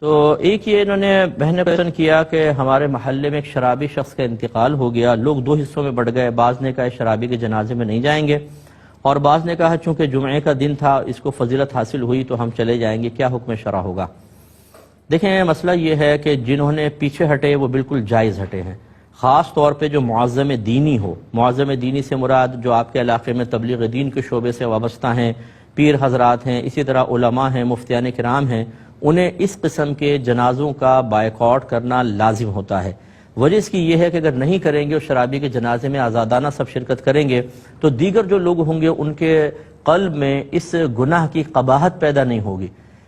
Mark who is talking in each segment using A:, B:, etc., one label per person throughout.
A: تو ایک یہ انہوں نے بہن نے بیان کیا کہ ہمارے محلے میں ایک شرابی شخص کا انتقال ہو گیا، لوگ دو حصوں میں بڑھ گئے، بعض نے کہا شرابی کے جنازے میں نہیں جائیں گے اور بعض نے کہا چونکہ جمعے کا دن تھا اس کو فضیلت حاصل ہوئی تو ہم چلے جائیں گے، کیا حکم شرع ہوگا؟ دیکھیں مسئلہ یہ ہے کہ جنہوں نے پیچھے ہٹے وہ بالکل جائز ہٹے ہیں، خاص طور پہ جو معظم دینی ہو۔ معظم دینی سے مراد جو آپ کے علاقے میں تبلیغ دین کے شعبے سے وابستہ ہیں، پیر حضرات ہیں، اسی طرح علماء ہیں، مفتیان کرام ہیں، انہیں اس قسم کے جنازوں کا بائیکاٹ کرنا لازم ہوتا ہے۔ وجہ اس کی یہ ہے کہ اگر نہیں کریں گے اور شرابی کے جنازے میں آزادانہ سب شرکت کریں گے تو دیگر جو لوگ ہوں گے ان کے قلب میں اس گناہ کی قباحت پیدا نہیں ہوگی۔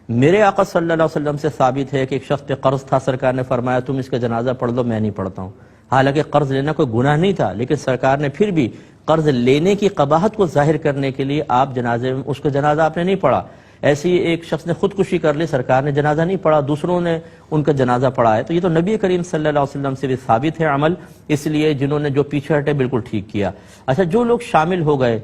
A: میرے آقا صلی اللہ علیہ وسلم سے ثابت ہے کہ ایک شخص پہ قرض تھا، سرکار نے فرمایا تم اس کا جنازہ پڑھ دو، میں نہیں پڑھتا ہوں۔ حالانکہ قرض لینا کوئی گناہ نہیں تھا، لیکن سرکار نے پھر بھی قرض لینے کی قباحت کو ظاہر کرنے کے لیے آپ جنازے میں اس کا جنازہ آپ نے نہیں پڑھا۔ ایسے ہی ایک شخص نے خودکشی کر لی، سرکار نے جنازہ نہیں پڑھا، دوسروں نے ان کا جنازہ پڑھا ہے، تو یہ تو نبی کریم صلی اللہ علیہ وسلم سے بھی ثابت ہے عمل، اس لیے جنہوں نے جو پیچھے ہٹے بالکل ٹھیک کیا۔ اچھا جو لوگ شامل ہو گئے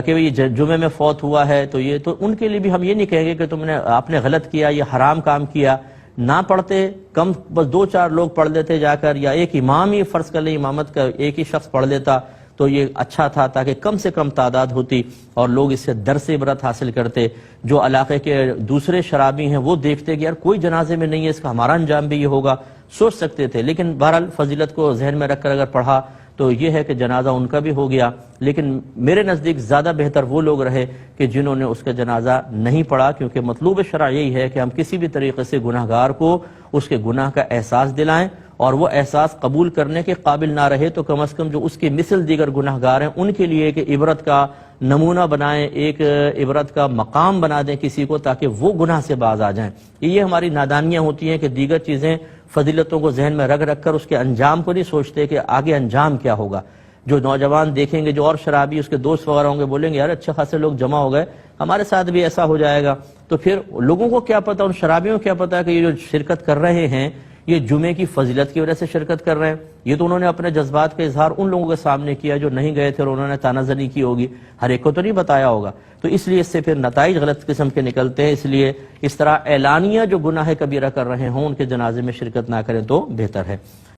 A: کہ یہ جمعے میں فوت ہوا ہے تو یہ تو ان کے لیے بھی ہم یہ نہیں کہیں گے کہ آپ نے غلط کیا، یہ حرام کام کیا، نہ پڑھتے کم بس دو چار لوگ پڑھ لیتے جا کر، یا ایک امام ہی فرض کر لیں امامت کا ایک ہی شخص پڑھ لیتا تو یہ اچھا تھا، تاکہ کم سے کم تعداد ہوتی اور لوگ اس سے درس عبرت حاصل کرتے۔ جو علاقے کے دوسرے شرابی ہیں وہ دیکھتے کہ یار کوئی جنازے میں نہیں ہے، اس کا ہمارا انجام بھی یہ ہوگا، سوچ سکتے تھے، لیکن بہرحال فضیلت کو ذہن میں رکھ کر اگر پڑھا تو یہ ہے کہ جنازہ ان کا بھی ہو گیا۔ لیکن میرے نزدیک زیادہ بہتر وہ لوگ رہے کہ جنہوں نے اس کا جنازہ نہیں پڑھا، کیونکہ مطلوب شرع یہی ہے کہ ہم کسی بھی طریقے سے گناہگار کو اس کے گناہ کا احساس دلائیں، اور وہ احساس قبول کرنے کے قابل نہ رہے تو کم از کم جو اس کے مثل دیگر گناہگار ہیں ان کے لیے ایک عبرت کا نمونہ بنائیں، ایک عبرت کا مقام بنا دیں کسی کو، تاکہ وہ گناہ سے باز آ جائیں۔ یہ ہماری نادانیاں ہوتی ہیں کہ دیگر چیزیں فضیلتوں کو ذہن میں رکھ کر اس کے انجام کو نہیں سوچتے کہ آگے انجام کیا ہوگا۔ جو نوجوان دیکھیں گے جو اور شرابی اس کے دوست وغیرہ ہوں گے بولیں گے یار اچھے خاصے لوگ جمع ہو گئے، ہمارے ساتھ بھی ایسا ہو جائے گا، تو پھر لوگوں کو کیا پتا، ان شرابیوں کو کیا پتا کہ یہ جو شرکت کر رہے ہیں یہ جمعے کی فضیلت کی وجہ سے شرکت کر رہے ہیں۔ یہ تو انہوں نے اپنے جذبات کا اظہار ان لوگوں کے سامنے کیا جو نہیں گئے تھے اور انہوں نے تانا زنی کی ہوگی، ہر ایک کو تو نہیں بتایا ہوگا، تو اس لیے اس سے پھر نتائج غلط قسم کے نکلتے ہیں۔ اس لیے اس طرح اعلانیہ جو گناہ کبیرہ کر رہے ہوں ان کے جنازے میں شرکت نہ کریں تو بہتر ہے۔